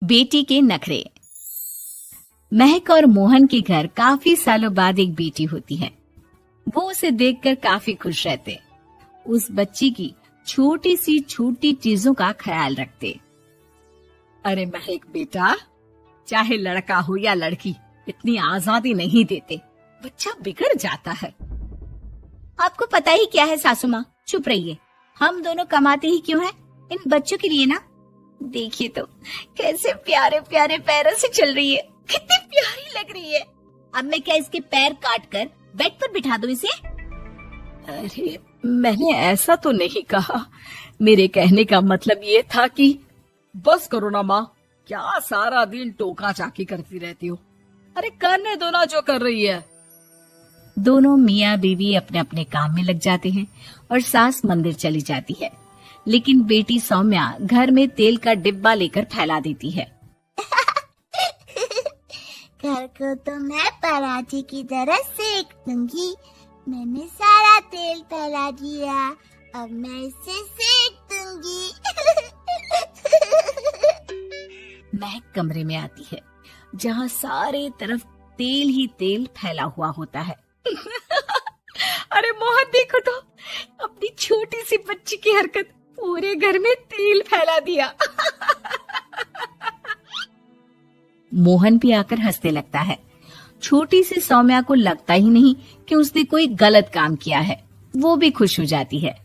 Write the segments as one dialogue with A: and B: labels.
A: बेटी के नखरे। महक और मोहन के घर काफी सालों बाद एक बेटी होती है। वो उसे देखकर काफी खुश रहते। उस बच्ची की छोटी सी छोटी चीजों का ख्याल रखते। अरे महक बेटा, चाहे लड़का हो या लड़की, इतनी आजादी नहीं देते, बच्चा बिगड़ जाता है। आपको पता ही क्या है सासू माँ, चुप रहिए। हम दोनों कमाते ही क्यों हैं? इन बच्चों के लिए ना। देखिए तो कैसे प्यारे प्यारे पैरों से चल रही है, कितनी प्यारी लग रही है। अब मैं क्या इसके पैर काट कर बेड पर बिठा दूं इसे? अरे मैंने ऐसा तो नहीं कहा। मेरे कहने का मतलब ये था कि बस करो ना माँ, क्या सारा दिन टोका चाकी करती रहती हो। अरे करने दो ना जो कर रही है। दोनों मियाँ बीवी अपने अपने काम में लग जाते हैं और सास मंदिर चली जाती है, लेकिन बेटी सौम्या घर में तेल का डिब्बा लेकर फैला देती है।
B: घर को तो मैं पराठे की तरह सेक दूंगी। मैंने सारा तेल फैला दिया, अब मैं इसे सेक दूंगी।
A: महक कमरे में आती है जहाँ सारे तरफ तेल ही तेल फैला हुआ होता है। अरे मोहन देखो तो, अपनी छोटी सी बच्ची की हरकत, पूरे घर में तेल फैला दिया। मोहन भी आकर हंसने लगता है। छोटी सी सौम्या को लगता ही नहीं कि उसने कोई गलत काम किया है। वो भी खुश हो जाती है।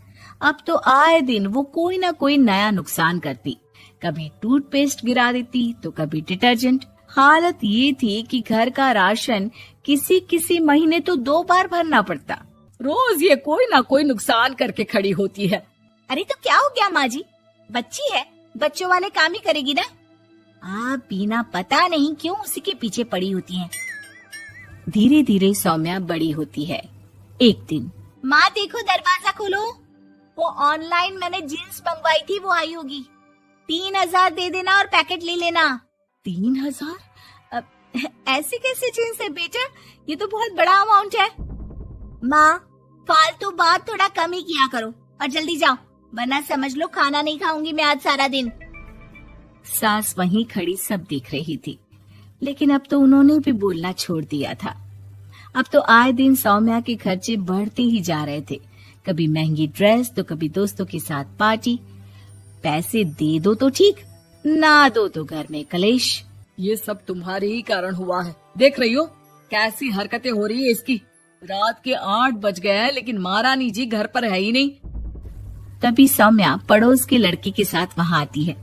A: अब तो आए दिन वो कोई ना कोई नया नुकसान करती। कभी टूथपेस्ट गिरा देती तो कभी डिटर्जेंट। हालत ये थी कि घर का राशन किसी किसी महीने तो 2 बार भरना पड़ता। रोज ये कोई ना कोई नुकसान करके खड़ी होती है। अरे तो क्या हो गया माँ जी, बच्ची है, बच्चों वाले काम ही करेगी ना। आप बिना पता नहीं क्यों उसी के पीछे पड़ी होती हैं। धीरे धीरे सौम्या बड़ी होती है। एक दिन, माँ देखो दरवाजा खोलो, वो ऑनलाइन मैंने जीन्स मंगवाई थी, वो आई होगी। 3000 दे देना और पैकेट ले लेना। 3000? ऐसी कैसी जीन्स है बेटा, ये तो बहुत बड़ा अमाउंट है। माँ फालतू बात थोड़ा कम ही किया करो और जल्दी जाओ, वरना समझ लो खाना नहीं खाऊंगी मैं आज सारा दिन। सास वहीं खड़ी सब देख रही थी, लेकिन अब तो उन्होंने भी बोलना छोड़ दिया था। अब तो आए दिन सौम्या के खर्चे बढ़ते ही जा रहे थे। कभी महंगी ड्रेस तो कभी दोस्तों के साथ पार्टी। पैसे दे दो तो ठीक, ना दो तो घर में कलेश। ये सब तुम्हारे ही कारण हुआ है। देख रही हो कैसी हरकतें हो रही है इसकी। रात के 8 बज गए हैं, लेकिन महारानी जी घर पर है ही नहीं। तभी सौम्या पड़ोस के लड़की के साथ वहाँ आती है।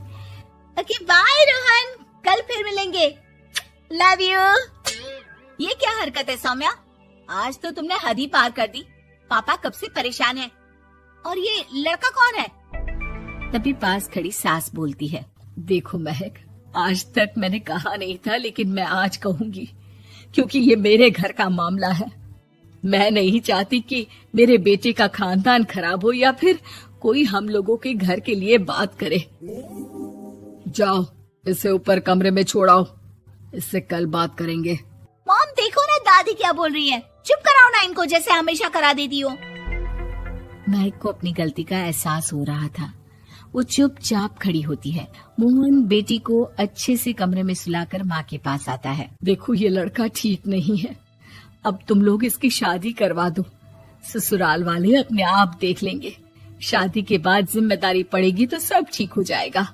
A: ओके बाय रोहन, कल फिर मिलेंगे, लव यू। ये क्या हरकत है सौम्या, आज तो तुमने हद ही पार कर दी। पापा कब से परेशान है। और ये लड़का कौन है? तभी पास खड़ी सास बोलती है, देखो महक, आज तक मैंने कहा नहीं था, लेकिन मैं आज कहूंगी, क्योंकि ये मेरे घर का मामला है। मैं नहीं चाहती कि मेरे बेटे का खानदान खराब हो या फिर कोई हम लोगों के घर के लिए बात करे। जाओ इसे ऊपर कमरे में छोड़ाओ, इससे कल बात करेंगे। मॉम देखो ना दादी क्या बोल रही है, चुप कराओ ना इनको, जैसे हमेशा करा देती हो। महक को अपनी गलती का एहसास हो रहा था। वो चुपचाप खड़ी होती है। मोहन बेटी को अच्छे से कमरे में सुलाकर माँ के पास आता है। देखो ये लड़का ठीक नहीं है, अब तुम लोग इसकी शादी करवा दो, ससुराल वाले अपने आप देख लेंगे। शादी के बाद जिम्मेदारी पड़ेगी तो सब ठीक हो जाएगा।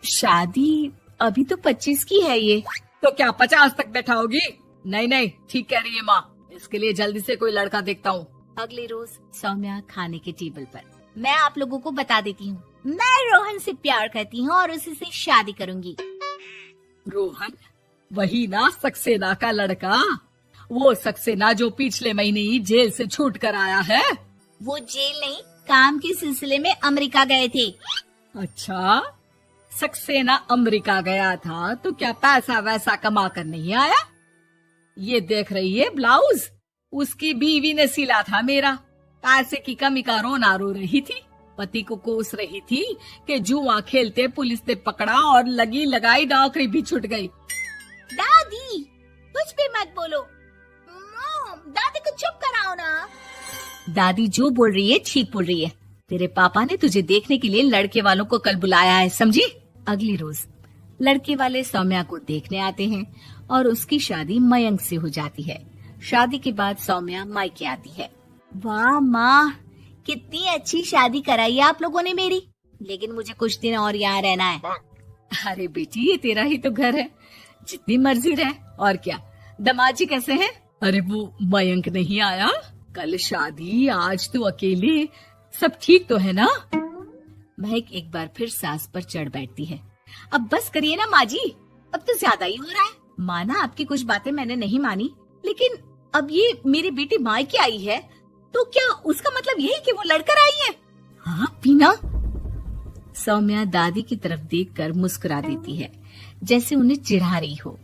A: शादी अभी तो 25 की है, ये तो क्या 50 तक बैठाओगी? नहीं नहीं, ठीक कह रही है माँ, इसके लिए जल्दी से कोई लड़का देखता हूँ। अगले रोज सौम्या खाने के टेबल पर, मैं आप लोगों को बता देती हूँ, मैं रोहन से प्यार करती हूँ और उसी से शादी करूंगी। रोहन? वही ना सक्सेना का लड़का, वो सक्सेना जो पिछले महीने ही जेल से छूट कर आया है। वो जेल नहीं, काम के सिलसिले में अमेरिका गए थे। अच्छा, सक्सेना अमेरिका गया था तो क्या पैसा वैसा कमा कर नहीं आया? ये देख रही है ब्लाउज, उसकी बीवी ने सिला था मेरा। पैसे की कमी का रोना रो रही थी, पति को कोस रही थी कि जुआ खेलते पुलिस ने पकड़ा और लगी लगाई नौकरी भी छूट गई। दादी कुछ भी मत बोलो, दादी को चुप कराओ ना। दादी जो बोल रही है ठीक बोल रही है। तेरे पापा ने तुझे देखने के लिए लड़के वालों को कल बुलाया है, समझी? अगले रोज लड़के वाले सौम्या को देखने आते हैं और उसकी शादी मयंक से हो जाती है। शादी के बाद सौम्या मायके आती है।
B: वाह माँ, कितनी अच्छी शादी कराई आप लोगों ने मेरी, लेकिन मुझे कुछ दिन और यहाँ रहना है।
A: अरे बेटी, ये तेरा ही तो घर है, जितनी मर्जी रह। और क्या, दमाजी कैसे हैं? अरे वो मयंक नहीं आया, कल शादी, आज तो अकेले, सब ठीक तो है ना? महक एक बार फिर सास पर चढ़ बैठती है। अब बस करिए ना माँ जी, अब तो ज्यादा ही हो रहा है। माना आपकी कुछ बातें मैंने नहीं मानी, लेकिन अब ये मेरी बेटी मायके आई है तो क्या उसका मतलब यही कि वो लड़कर आई है? हाँ पीना। सौम्या दादी की तरफ देखकर मुस्कुरा देती है, जैसे उन्हें चिढ़ा रही हो।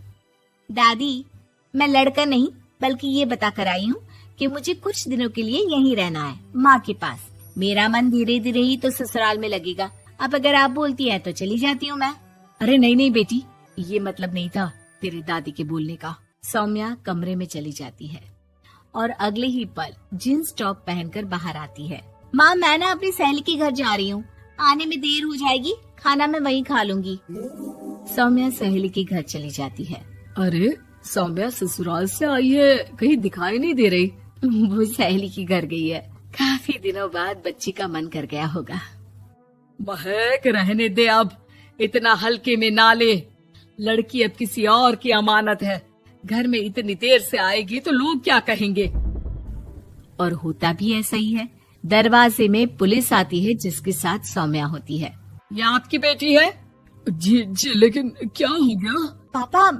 B: दादी, मैं लड़का नहीं बल्कि ये बता कर आई हूँ कि मुझे कुछ दिनों के लिए यहीं रहना है, माँ के पास। मेरा मन धीरे धीरे ही तो ससुराल में लगेगा। अब अगर आप बोलती हैं तो चली जाती हूँ मैं।
A: अरे नहीं नहीं बेटी, ये मतलब नहीं था तेरे दादी के बोलने का। सौम्या कमरे में चली जाती है और अगले ही पल जींस टॉप पहनकर बाहर आती है।
B: माँ, मैं ना अपनी सहेली के घर जा रही हूँ, आने में देर हो जाएगी, खाना मैं वहीं खा लूंगी।
A: सौम्या सहेली के घर चली जाती है। अरे सौम्या ससुराल से आई है, कहीं दिखाई नहीं दे रही। वो सहेली के घर गई है, काफी दिनों बाद बच्ची का मन कर गया होगा। महक रहने दे, अब इतना हल्के में ना ले, लड़की अब किसी और की अमानत है। घर में इतनी देर से आएगी तो लोग क्या कहेंगे? और होता भी ऐसा ही है। दरवाजे में पुलिस आती है जिसके साथ सौम्या होती है। ये आपकी बेटी है? जी जी, लेकिन क्या हो गया?
B: पापा,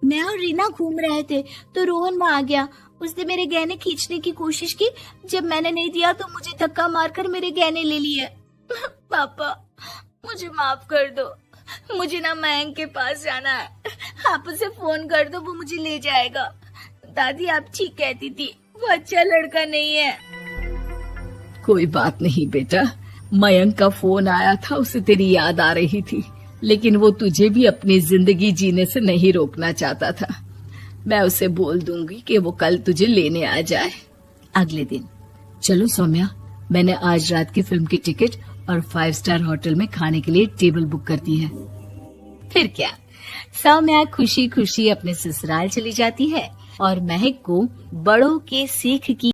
B: मैं और रीना घूम रहे थे तो रोहन वहाँ आ गया। उसने मेरे गहने खींचने की कोशिश की, जब मैंने नहीं दिया तो मुझे धक्का मारकर मेरे गहने ले लिए। पापा, मुझे माफ कर दो, मुझे ना मयंक के पास जाना है। आप उसे फोन कर दो, वो मुझे ले जाएगा। दादी आप ठीक कहती थी, वो अच्छा लड़का नहीं है।
A: कोई बात नहीं बेटा, मयंक का फोन आया था, उसे तेरी याद आ रही थी, लेकिन वो तुझे भी अपनी जिंदगी जीने से नहीं रोकना चाहता था। मैं उसे बोल दूंगी कि वो कल तुझे लेने आ जाए। अगले दिन, चलो सौम्या, मैंने आज रात की फिल्म की टिकट और 5 स्टार होटल में खाने के लिए टेबल बुक कर दी है। फिर क्या, सौम्या खुशी खुशी अपने ससुराल चली जाती है और महक को बड़ों के सीख की